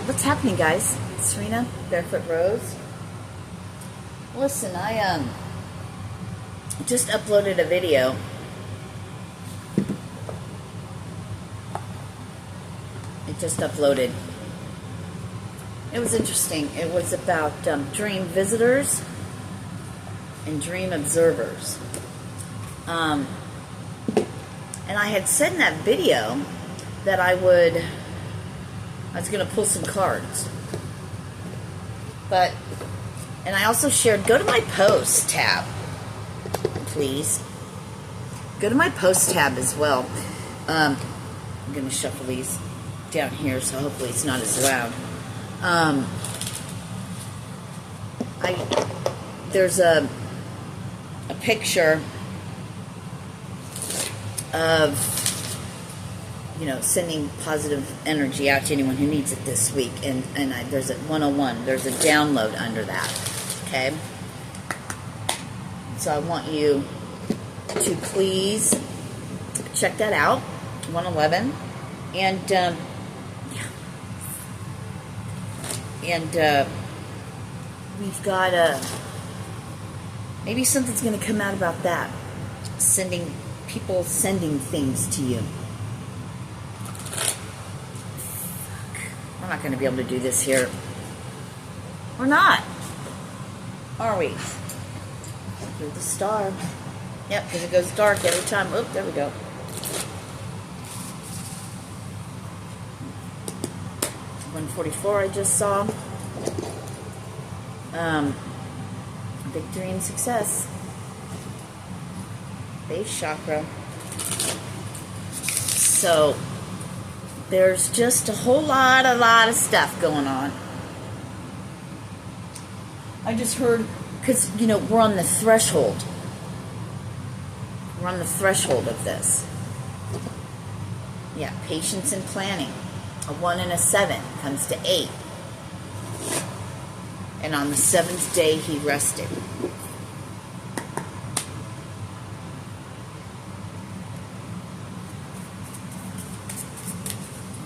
What's happening, guys? Sirena, Barefoot Rose. Listen, I just uploaded a video. It just uploaded. It was interesting. It was about dream visitors and dream observers. And I had said in that video that I was going to pull some cards. And I also shared, go to my post tab, please. Go to my post tab as well. I'm going to shuffle these down here, so hopefully it's not as loud. There's a picture of, sending positive energy out to anyone who needs it this week. And there's a 101. There's a download under that. Okay? So I want you to please check that out. 111. And, we've got maybe something's going to come out about that. People sending things to you. We're not going to be able to do this here. We're not. Are we? You're the star. Yep, because it goes dark every time. Oh, there we go. $144 I just saw. Victory and success. Base chakra. So there's just a whole lot of stuff going on. I just heard, because we're on the threshold. We're on the threshold of this. Yeah, patience and planning. A 1 and a 7 comes to 8. And on the 7th day he rested.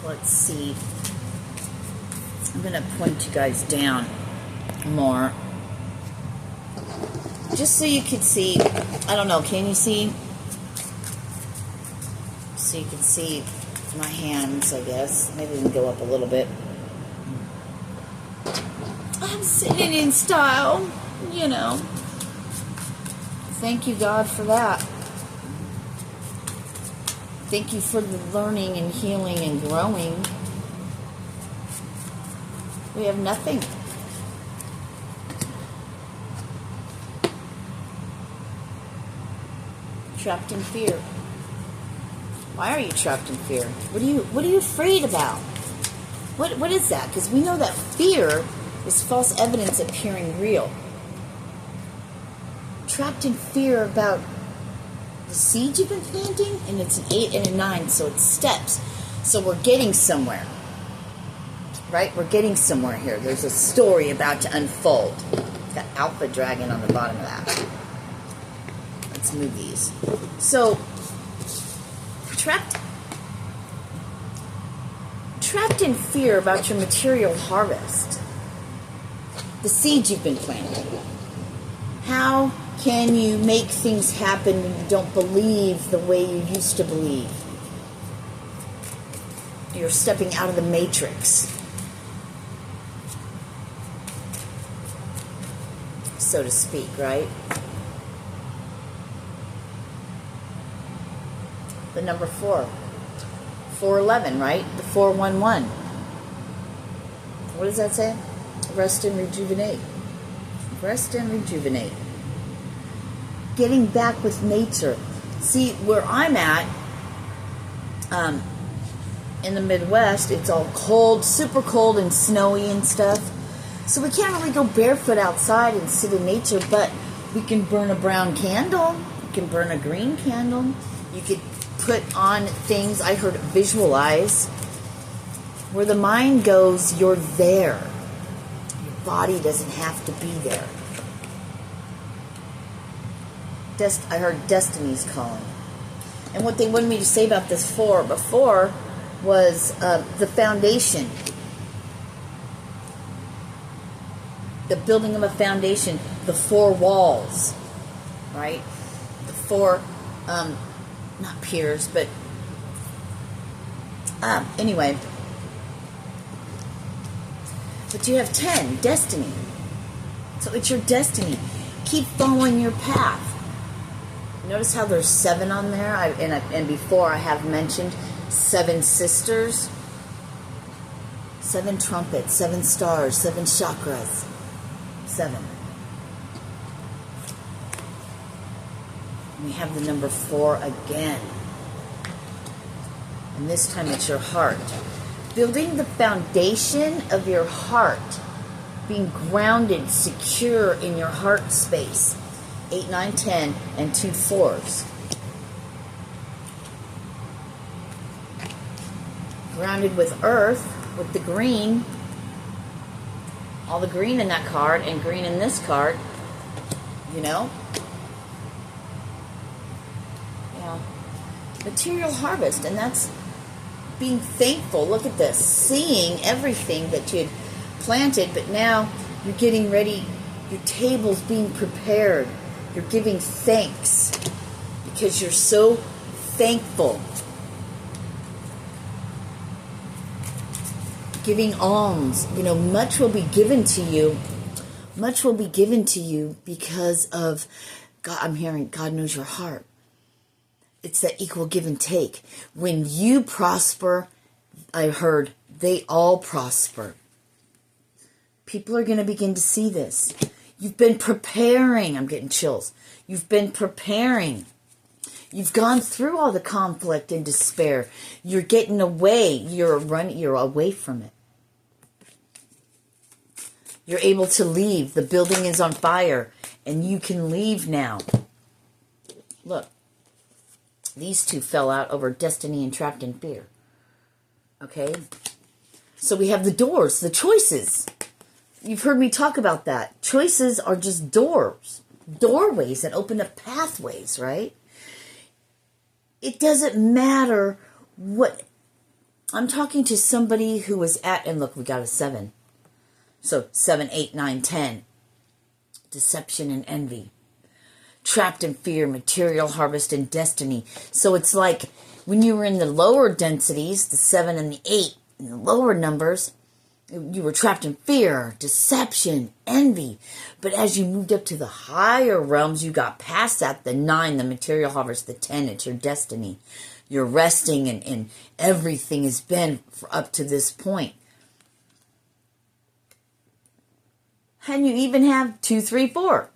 Let's see. I'm going to point you guys down more. Just so you can see. I don't know, can you see? So you can see my hands, I guess. Maybe we can go up a little bit. I'm sitting in style, Thank you, God, for that. Thank you for the learning and healing and growing. We have nothing. Trapped in fear. Why are you trapped in fear? What are you afraid about? What is that? Because we know that fear is false evidence appearing real. Trapped in fear about the seed you've been planting, and it's an 8 and a 9, so it's steps. So we're getting somewhere. Right? We're getting somewhere here. There's a story about to unfold. Got alpha dragon on the bottom of that. Let's move these. So, trapped in fear about your material harvest. The seeds you've been planting. How can you make things happen when you don't believe the way you used to believe? You're stepping out of the matrix, so to speak, right? The number 4. 411, right? The 411. What does that say? Rest and rejuvenate. Rest and rejuvenate. Getting back with nature. See, where I'm at, in the Midwest, it's all cold, super cold and snowy and stuff. So we can't really go barefoot outside and sit in nature, but we can burn a brown candle. You can burn a green candle. You could put on things. I heard visualize. Where the mind goes, you're there. Your body doesn't have to be there. I heard destiny's calling. And what they wanted me to say about this before was the foundation the building of a foundation, the 4 walls, right? The 4, not piers, but anyway. But you have 10, destiny. So it's your destiny. Keep following your path. Notice how there's 7 on there? And before I have mentioned 7 sisters, 7 trumpets, 7 stars, 7 chakras. 7. We have the number 4 again. And this time it's your heart. Building the foundation of your heart. Being grounded, secure in your heart space. 8, 9, 10, and 2 4s. Grounded with earth, with the green. All the green in that card, and green in this card. You know? Yeah. Material harvest, and that's being thankful. Look at this. Seeing everything that you had planted, but now you're getting ready. Your table's being prepared. You're giving thanks because you're so thankful. Giving alms. You know, much will be given to you. Much will be given to you because of God. I'm hearing God knows your heart. It's that equal give and take. When you prosper, I heard, they all prosper. People are going to begin to see this. You've been preparing. I'm getting chills. You've been preparing. You've gone through all the conflict and despair. You're getting away. You're away from it. You're able to leave. The building is on fire, and you can leave now. Look. These 2 fell out over destiny and trapped in fear. Okay? So we have the doors, the choices. You've heard me talk about that. Choices are just doors. Doorways that open up pathways, right? It doesn't matter what... I'm talking to somebody who was at... And look, we got a 7. So 7, 8, 9, 10. Deception and envy. Trapped in fear, material harvest, and destiny. So it's like when you were in the lower densities, the 7 and the 8, in the lower numbers, you were trapped in fear, deception, envy. But as you moved up to the higher realms, you got past that, the 9, the material harvest, the 10, it's your destiny. You're resting, and everything has been up to this point. And you even have 2, 3, 4.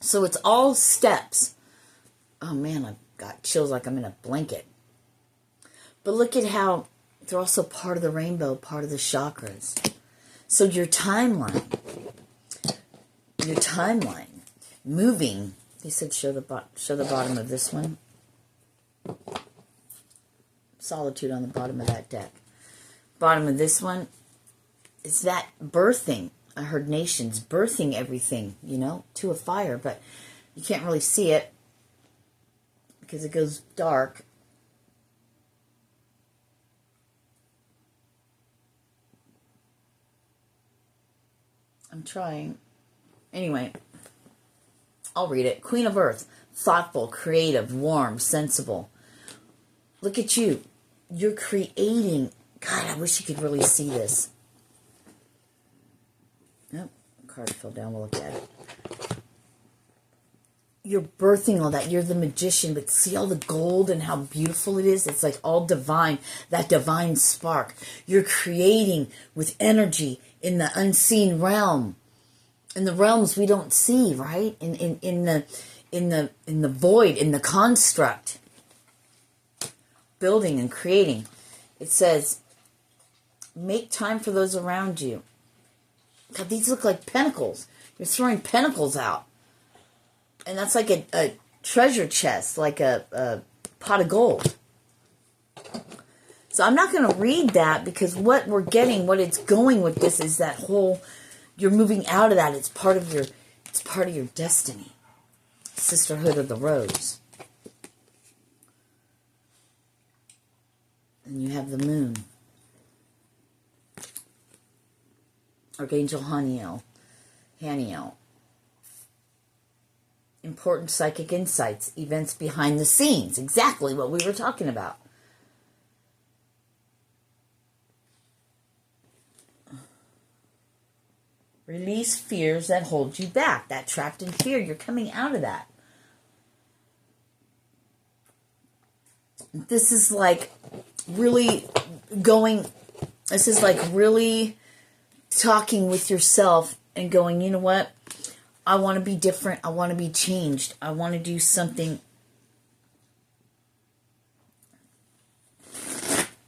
So it's all steps. Oh man, I've got chills like I'm in a blanket. But look at how they're also part of the rainbow, part of the chakras. So your timeline, moving. They said show the bottom of this one. Solitude on the bottom of that deck. Bottom of this one is that birthing. I heard nations birthing everything, you know, to a fire, but you can't really see it because it goes dark. I'm trying. Anyway, I'll read it. Queen of Earth, thoughtful, creative, warm, sensible. Look at you. You're creating. God, I wish you could really see this. Nope, card fell down. We'll look at it. You're birthing all that. You're the magician, but see all the gold and how beautiful it is? It's like all divine, that divine spark. You're creating with energy in the unseen realm. In the realms we don't see, right? In the void, in the construct. Building and creating. It says, make time for those around you. God, these look like pentacles. You're throwing pentacles out. And that's like a treasure chest, like a pot of gold. So I'm not going to read that because what we're getting, what it's going with this is that whole, you're moving out of that. It's part of your destiny. Sisterhood of the Rose. And you have the moon. Archangel Haniel. Important psychic insights, events behind the scenes. Exactly what we were talking about. Release fears that hold you back. That trapped in fear. You're coming out of that. This is like really talking with yourself and going, you know what? I want to be different. I want to be changed. I want to do something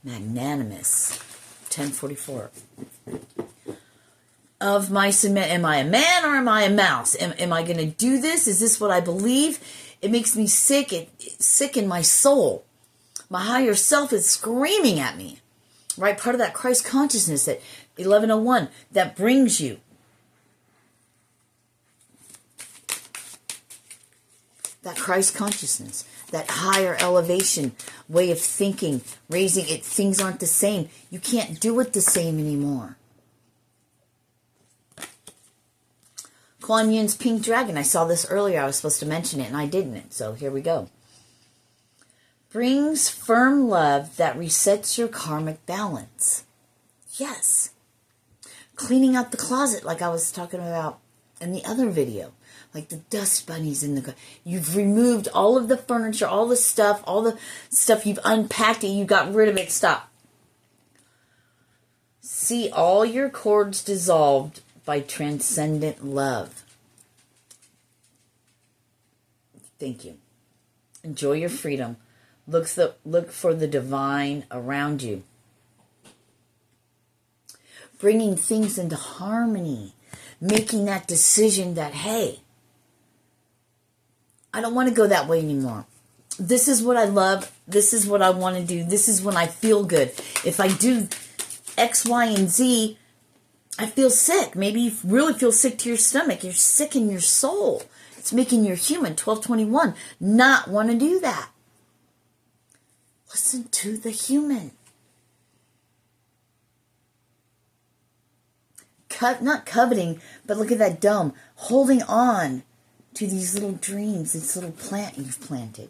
magnanimous. 1044. Of my cement, am I a man or am I a mouse? Am I going to do this? Is this what I believe? It makes me sick. It's sick in my soul. My higher self is screaming at me. Right? Part of that Christ consciousness at 1101 that brings you. That Christ consciousness, that higher elevation way of thinking, raising it, things aren't the same. You can't do it the same anymore. Kuan Yin's pink dragon. I saw this earlier. I was supposed to mention it and I didn't. So here we go. Brings firm love that resets your karmic balance. Yes. Cleaning out the closet like I was talking about in the other video. Like the dust bunnies in the... You've removed all of the furniture, all the stuff you've unpacked it, you got rid of it. Stop. See all your cords dissolved by transcendent love. Thank you. Enjoy your freedom. Look for the divine around you. Bringing things into harmony. Making that decision that, hey, I don't want to go that way anymore. This is what I love. This is what I want to do. This is when I feel good. If I do X, Y, and Z, I feel sick. Maybe you really feel sick to your stomach. You're sick in your soul. It's making your human, 1221, not want to do that. Listen to the human. Not coveting, but look at that dome. Holding on to these little dreams, this little plant you've planted.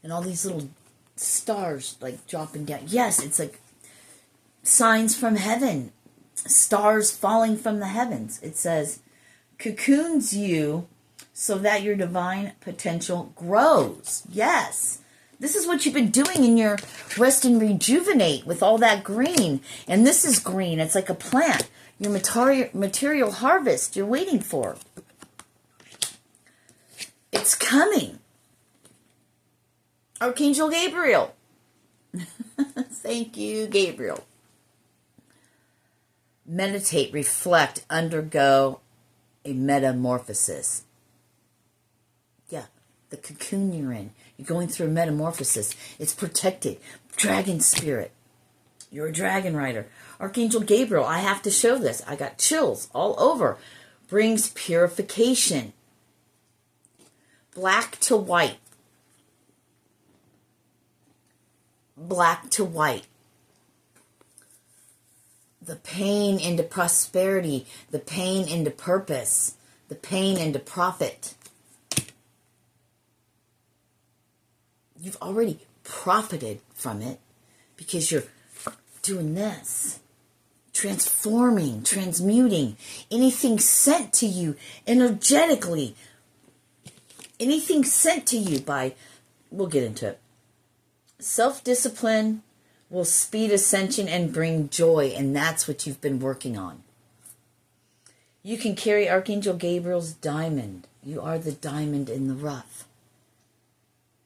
And all these little stars like dropping down. Yes, it's like signs from heaven. Stars falling from the heavens. It says, cocoons you so that your divine potential grows. Yes. This is what you've been doing in your rest and rejuvenate with all that green. And this is green. It's like a plant. Your material harvest you're waiting for. It's coming. Archangel Gabriel. Thank you, Gabriel. Meditate, reflect, undergo a metamorphosis. Yeah, the cocoon you're in. You're going through a metamorphosis. It's protected. Dragon spirit. You're a dragon rider. Archangel Gabriel, I have to show this. I got chills all over. Brings purification. Black to white. Black to white. The pain into prosperity. The pain into purpose. The pain into profit. You've already profited from it because you're doing this. Transforming, transmuting. Anything sent to you energetically. Anything sent to you by, we'll get into it. Self-discipline will speed ascension and bring joy, and that's what you've been working on. You can carry Archangel Gabriel's diamond. You are the diamond in the rough.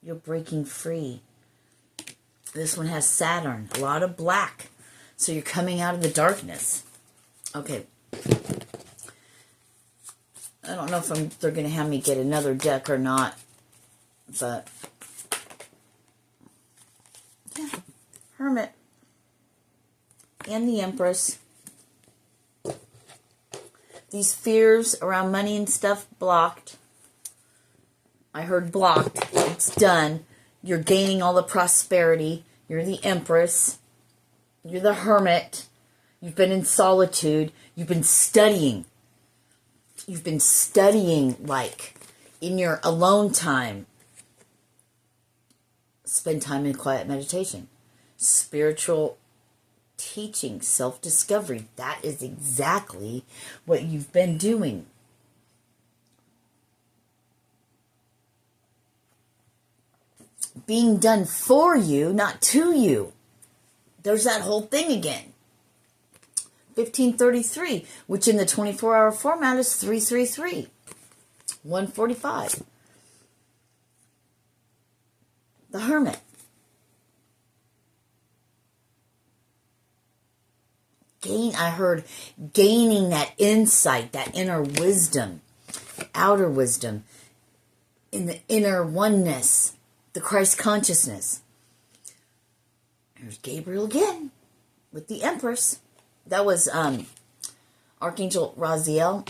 You're breaking free. This one has Saturn, a lot of black. So you're coming out of the darkness. Okay. I don't know if they're going to have me get another deck or not. But, yeah. Hermit. And the Empress. These fears around money and stuff blocked. I heard blocked. It's done. You're gaining all the prosperity. You're the Empress. You're the hermit. You've been in solitude. You've been studying. You've been studying, like, in your alone time. Spend time in quiet meditation. Spiritual teaching, self-discovery. That is exactly what you've been doing. Being done for you, not to you. There's that whole thing again. 1533, which in the 24-hour format is 333. 145. The Hermit. I heard gaining that insight, that inner wisdom, outer wisdom, in the inner oneness, the Christ consciousness. There's Gabriel again with the Empress. That was Archangel Raziel.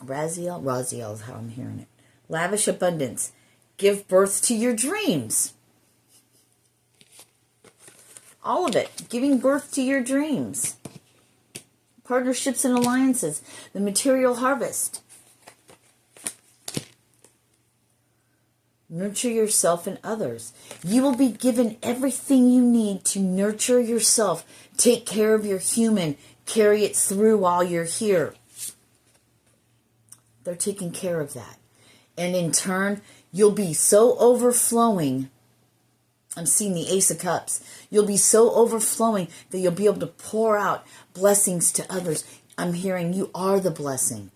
Raziel is how I'm hearing it. Lavish abundance. Give birth to your dreams. All of it. Giving birth to your dreams. Partnerships and alliances. The material harvest. Nurture yourself and others. You will be given everything you need to nurture yourself. Take care of your human. Carry it through while you're here. They're taking care of that. And in turn, you'll be so overflowing. I'm seeing the Ace of Cups. You'll be so overflowing that you'll be able to pour out blessings to others. I'm hearing you are the blessing.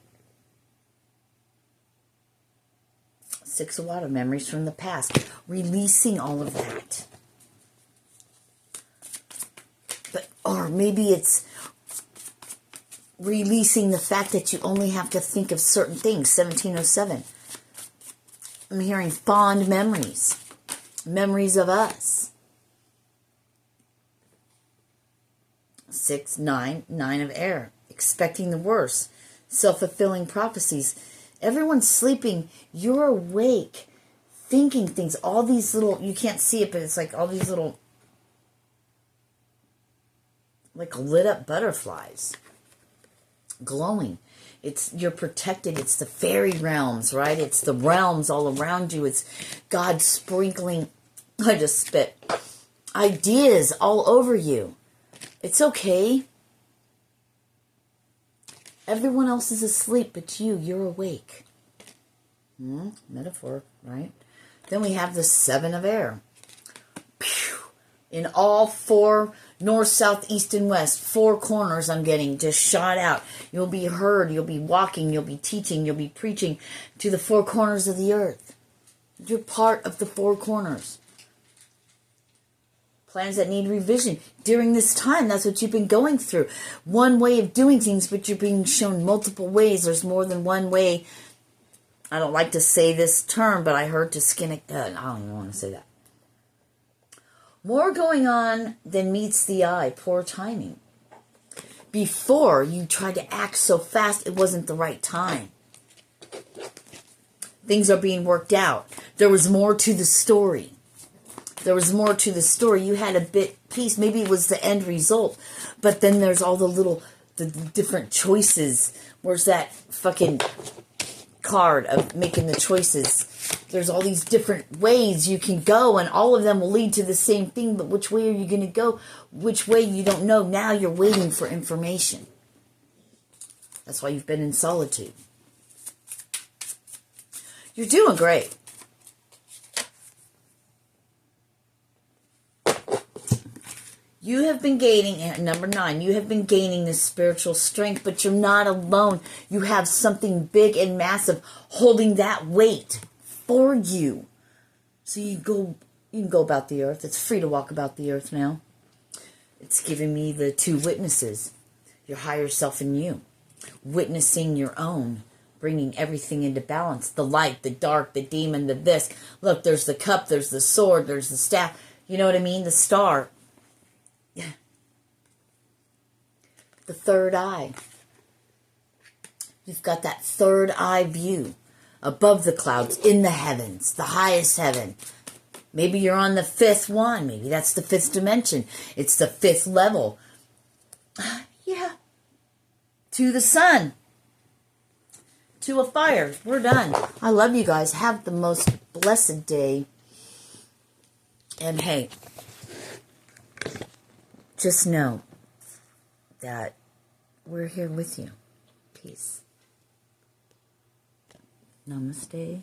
Six of Water, memories from the past. Releasing all of that. Or maybe it's releasing the fact that you only have to think of certain things. 1707. I'm hearing fond memories. Memories of us. 6, 9, 9 of air. Expecting the worst. Self-fulfilling prophecies. Everyone's sleeping. You're awake. Thinking things. All these little, you can't see it, but it's like all these little, like lit up butterflies. Glowing. You're protected. It's the fairy realms, right? It's the realms all around you. It's God sprinkling, I just spit, ideas all over you. It's okay. Everyone else is asleep but you're awake. Metaphor, right? Then we have the 7 of air. Pew! In all 4, north, south, east, and west, 4 corners I'm getting just shot out. You'll be heard, you'll be walking, you'll be teaching, you'll be preaching to the 4 corners of the earth. You're part of the 4 corners. Plans that need revision. During this time, that's what you've been going through. One way of doing things, but you're being shown multiple ways. There's more than one way. I don't like to say this term, but I heard to skin it. I don't even want to say that. More going on than meets the eye. Poor timing. Before, you tried to act so fast, it wasn't the right time. Things are being worked out. There was more to the story. There was more to the story. You had a piece. Maybe it was the end result. But then there's all the different choices. Where's that fucking card of making the choices? There's all these different ways you can go, and all of them will lead to the same thing. But which way are you going to go? Which way, you don't know. Now you're waiting for information. That's why you've been in solitude. You're doing great. You have been gaining, number 9, you have been gaining this spiritual strength, but you're not alone. You have something big and massive holding that weight for you. So you can go about the earth. It's free to walk about the earth now. It's giving me the 2 witnesses, your higher self and you, witnessing your own, bringing everything into balance, the light, the dark, the demon, the this. Look, there's the cup, there's the sword, there's the staff. You know what I mean? The star. The third eye. You've got that third eye view above the clouds, in the heavens, the highest heaven. Maybe you're on the 5th one. Maybe that's the 5th dimension. It's the 5th level. Yeah. To the sun. To a fire. We're done. I love you guys. Have the most blessed day. And hey, just know that we're here with you. Peace. Namaste.